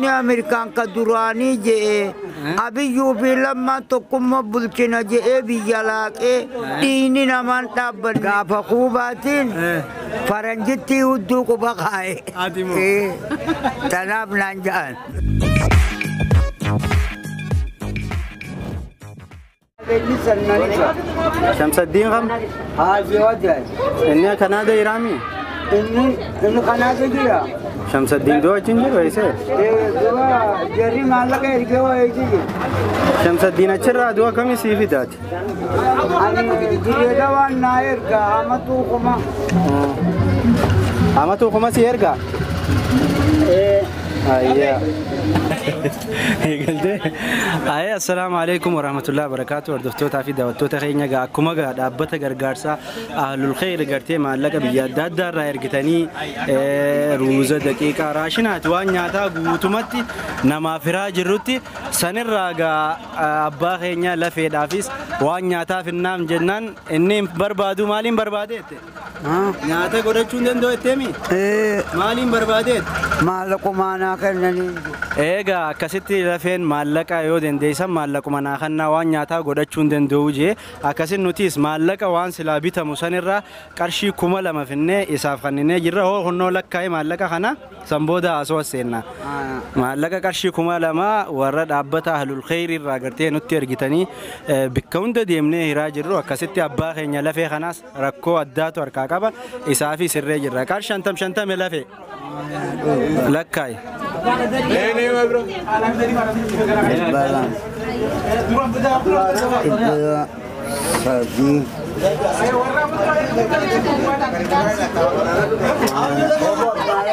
أمريكان كدراني جاء أبي يوبي لما تقوم بلكنا جاء بيجلاك ديني نمان تابن كافا خوباتين فرنجتي ودوك بقاي تناب نانجان شمس الدين غم هذه وجه إني كندا إيرامي إني كندا جيا شمس الدين دو أجنجر ويسه جري مالك إرجوا يجي شمس الدين أشرا دو كم يسيفي دات أنا جريدا وان ناير كا أما تو كم سيرجع أيه أيه السلام عليكم ورحمة الله وبركاته وردفتوا تعفي دعوتوا خيرنا جا كم جا دابة جرجارسا أهل الخير جرتي مع لك بيجاد دار راير جتني روزة دقيقة راشنا توان ياتا قوتمتي نما فراج الروتي سنر راجع أبا خيرنا لفيد عفيس وان ياتا في النام جنان إني بربادو مالين بربادت ياتا قدر شون دو تيمي مالين بربادت مالكو مانا كنني إيجا كسيتي لفين مالك أيودن ديسا مالك منا خنا وان ياتا قدر شون دوجي أكسين نوتيس مالك وان سلابيتا مسنرة كرشي كملا ما فينه إساف خنينه جرا هو خنو لك كاي مالك خنا سامبودا أسوا سينا مالك كرشي كملا ما ورد أبتا أهل الخير راجرتي نوتير جتني بكون ديمنه راجرو كسيتي أبا خنيا لفي خناس ركو أدات وركاكابا إسافي سر جرا كار شنتم لفي لك كاي नहीं मैं ब्रो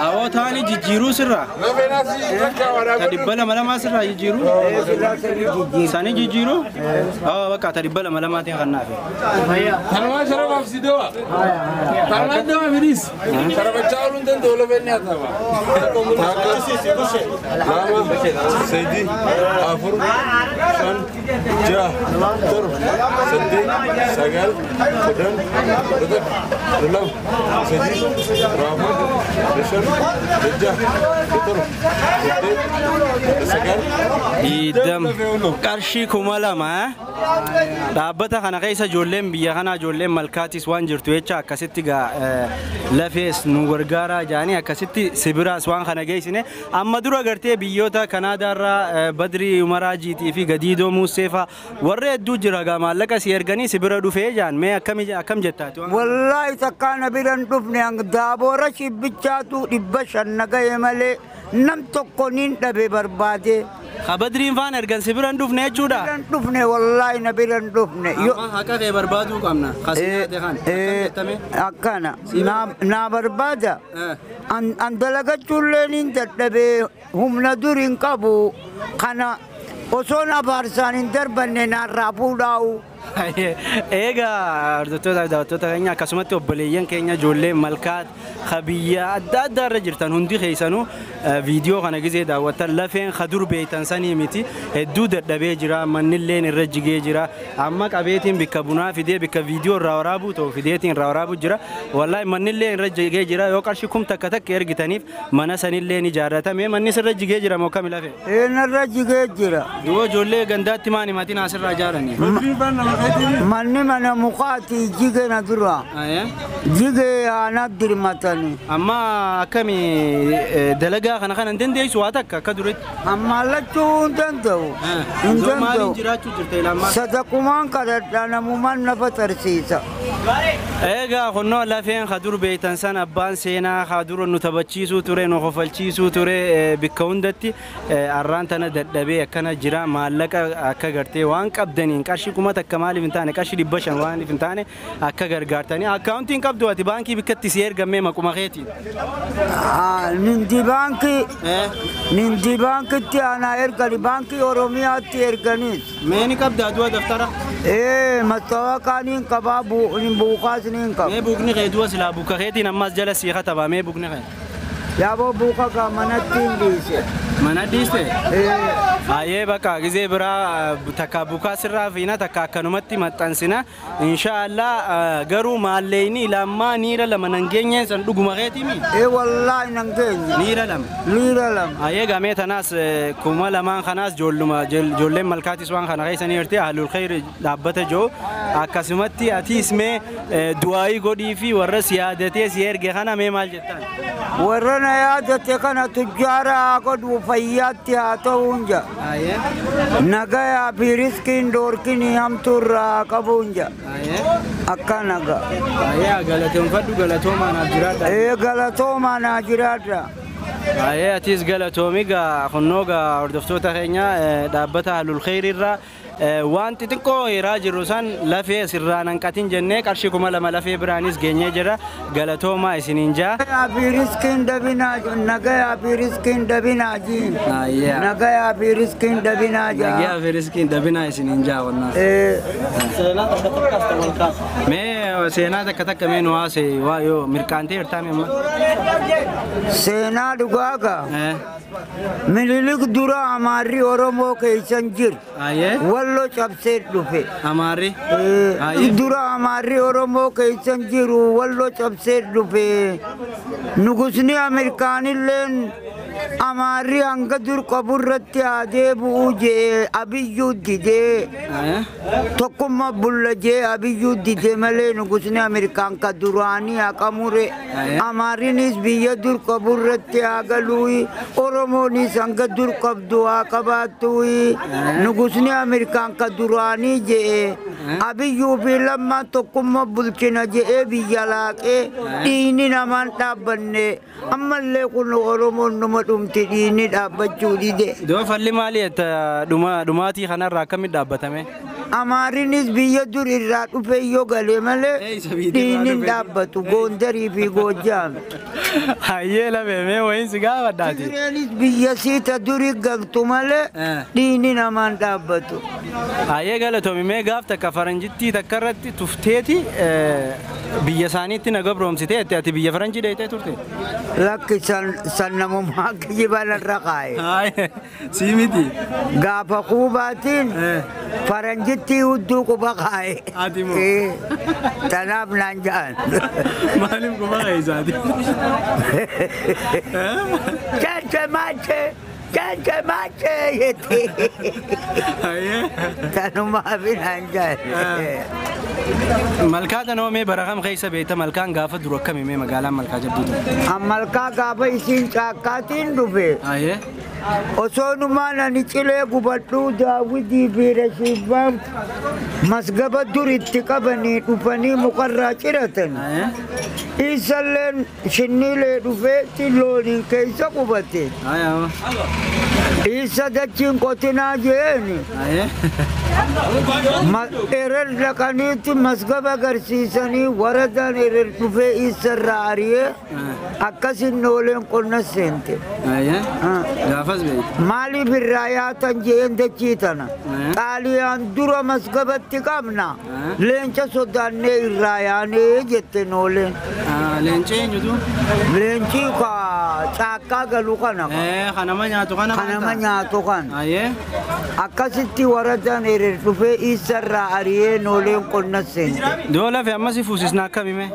أو ثاني جيرو سرّا تريبلا ملا ما سرّا جيرو ثاني جيرو أو بكا تريبلا ملا ما تيغنا فيه ثانوا شرب أفسدوا ثانوا دوا فينيس شرب الجاولون تن دولة بيني أتابع لاما سيدي أفر شان جا تر سدي سجل كدن كدن دلهم سيدي راما رشان رجع تر سجل إدم كارشي كمالا ما دابتا خنا كيسا جولم بيا خنا جولم ملكاتيس وان جرتويتشا كاسيتي غا لافيس نورغارا جاني كاسيتي سبراس وان خنا جيسنه اما درو غرتي بيوتا كندا را بدري مراجي تي في غديدو موسيفا وري دو جرغا مالك سيرغني سبرا دوفي جان ما كم جتات والله تكان بيرن دفني ان دابورا شبچاتو دبشن نغي ملي نم تكونين دبي برباده خبدرين فان ارغن سبرا دوفني جودا دفني والله نبيرن دفني ما هكا في بربادو كامنا خاصيه خان اكانا نا بربادا ان دلغا چولين دبي هم ندورين كابو خنا وصونا بارسان دربن نارابو داو إيجا دكتور كينيا كسمته بليان كينيا جولة ملكات خبية أداد رجرتان هندي خيسانو فيديو خنا جزء دعوة لفين خدور بيتان سني ميتي الدود دبيجرا من اللين الرججي جرا أما كبيتين بكبونا في دي بكفيديو راورابو تو في ديتين راورابو جرا والله من اللين الرججي جرا يوكرشكم تكتك يرجتانيف من سن اللين جارتا مي من نسر الرججي جرا مكمل لفين إيه الرججي جرا دو جولة جندات تماني ماتين عشر راجارني ماني مانا مقاتي جيجي ندرا جيجي أنا أدري ماتني أما كمي دلقا خنا ندندي سواتك كدرت أما لا تون دندو دندو صدقمان كذا أنا ممان نفتر سيسا إيجا خنوا لفين خدور بيتان سنة بان سينا خدور نتبتشيسو توري نخفلشيسو توري بكوندتي أرانتنا دبي كنا جرا مالك أكغرتي وان كابدنين كاشي كوما تكمالي فنتاني كاشي دبشان وان فنتاني أكغرغارتاني أكاونتين كابدواتي بانكي بكتي سير جمّي ماكوما خيتي نندي بانكي تي أنا إركالي بانكي أوروميا تي إركانيس ماني كابدا دوا دفترة إيه مستوى كانين كبابو نبوكاس نينكا مي بوكني خيدوا سلا بوكا خيتي نماز جلس يخطبا مي بوكني خيد يا بو بوكا كمانتين ليسه Mana diste? Aye baka gize bira takka buka sirra fina takka kanumatti maxxansina inshallah garu maalleeni lamma niira lama nangeenye san dhuguma keetimi wallahi nangeenye niira lam aye game tanas kuma lamaan khanas jolleen malkaatis waan kana keessanii irti ahlul khair dhaabbata joo akkasumatti ati isme du'aayi godhii fi warra siyaadate si erge kana mee maal jettan warra na yaadate kana tujjaara godhu fayyaatti haa ta'uunja nagaya fi riskiin doorkini hamturraa qabuunja akkanaga galatoomaan jiraadha galatoomaan jiraadha atis galatoomiga khonnooga hordoftoota keenya dhaabbata ahlul khairirraa wanti xiqqoo hiraa jirru san lafee sirraan hanqatin jennee qarshii 2000 lafee biraanis geenyee jira galatoomaa isiniin jaa riskin dabinaa nagaya fi riskin dabinaa jiin nagaya fi riskin dabinaa jaa nagaya fi riskin dabinaa isiniin jaa wannaa seenaa takka mee seenaa takka mee nu haase waa yoo mirkaantee hirtaame amma seenaa dhugaaga Minilik dura Amari Oromo keeysan jir wallo cabsee dhufe Amari dura Amari Oromo keeysan jiru wallo cabsee dhufe nugusni Amerikaanilleen Amari hanga dur qaburratti adeebu je Abiyyu dide tokkumma bulla je Abiyyu dide malee nugusni Amerikaan ka duraanii haqamure Amarinis biyya dur qaburratti agalui Oromoni sanga dur qabdu qabatui nugusni Amerikaan ka duraanii je Abiyyu fi lamma tokkumma bulchina je biyya laaqee diini namaan dhaabbanne ammallee kun Oromoon numa dhumti diini dhaabbachuu dide doo falli maaliet dhumaatii kanarraa akkamitti dhaabbatame Amarinis biyya dur irraa dhufe yoo galee malee diini dhaabbatu Gondarii fi Goojjaam hayyee labeemee wayin si gaafadhaati Tigireenis biyya siita duri galtu malee diini namaan dhaabbatu hayyee galatoomi mee gaaf takka faranjittii takka irratti tufteeti biyya isaaniitti na gabroomsitee ati biyya faranjii deeytee turte lakki san namummaa kijiban irra kaa'e sii miti gaafa quubaatiin faranjittii hudduu quba kaa'e tanaaf naan ja'an maaliif quba kaa'e isaati Cancha mache yeti tanuma binan jaa malkaa noomee barakam keessa beekta malkaan gaafa dura akkamii mee magaalaan malkaa jabduutu malkaa gaafa isiin caakkaatiin dhufe osoonumaan ani cilee gubadhuu daawwitii fi rashiibbaan masgaba duritti qabanii dhufanii mukarraa ciratan isalleen shinniilee dhufeetti looniin keessa qubate isa dachiin qotinaa jeeni erer dhaqaniitti masgaba agarsiisanii waradaan erer dhufee isarraa ariyee akkasin nooleen qonna seente maaliif irraa yaatan jeen dachii tana xaaliyaan dura masgabatti qabna leenca sodaannee irraa yaanee jette nooleen leenci eenyutu leenci ka caakkaa galu kana kanama nyaatu kanama nyaatu kana akkasitti waradaan erer dhufee isarraa ariyee nooleen qonna seente doola fi ammasi fuusisna akkamime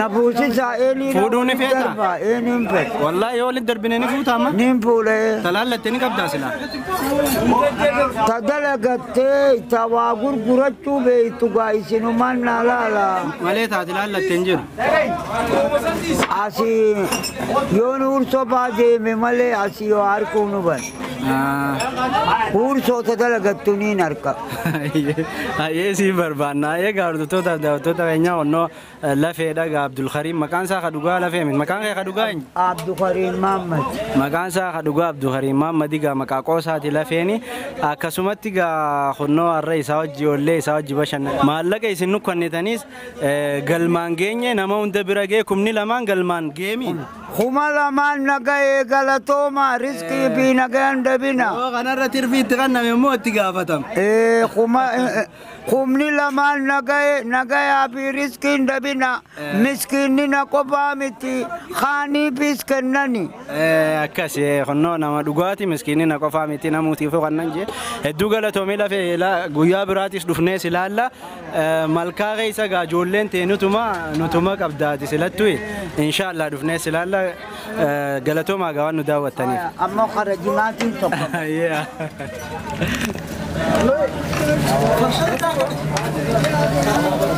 na fuusisaa eenii fuudhuuni feeta eenii feeta wallahi yoo walitti darbine ni fuutama nin fuule talaallattee ni qabdaa sila ta dalagattee ta waa gurgurachuu beeytu gaa isinumaan naa laala malee taati laallattee hin jiru asii yoo nu ursoo baadeeme malee asii yoo harkuu nu ban ursoo ta dalagattu niin harka ayyee sii barbaanna ayyee gaardottoota daawwattoota keenyaa onnoo lafee dhagaa Abdulkariim maqaan isaa kadhugaa lafee miti maqaan kee kadhugaa eenyu Abdulkariim Mahammad maqaan isaa kadhugaa Abdulkariim Mahammad gaa maqaa qoosaati lafeeni akkasumatti gaa onnoo har'a isaa wajji ollee isaa wajji bashannan maallaqa isin nu kennitaniis galmaan geenye nama hunda bira gee kumni lamaan galmaan geemi خمالا ما نجاي غلطوما رزقي بينجان دبنا أنا رتير تغنى من موت تقافتم خمني لما نجاي أبي رزقي دبنا مسكيننا قبامتي خاني بيسكنني أكاسي خنونا ما دقاتي مسكيننا قفامتي نموتي فوق النجى الدوغلا توميلا في لا غويا براتيس دفنيس لالا ملكا غيسا جولين نتوما قبداتي سلتوي إن شاء الله دفنيس لالا غلطو ما غوان نداوة تاني أما خرجناتي تقوم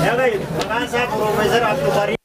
يا غير كان ساق بروفيسور عبد الباري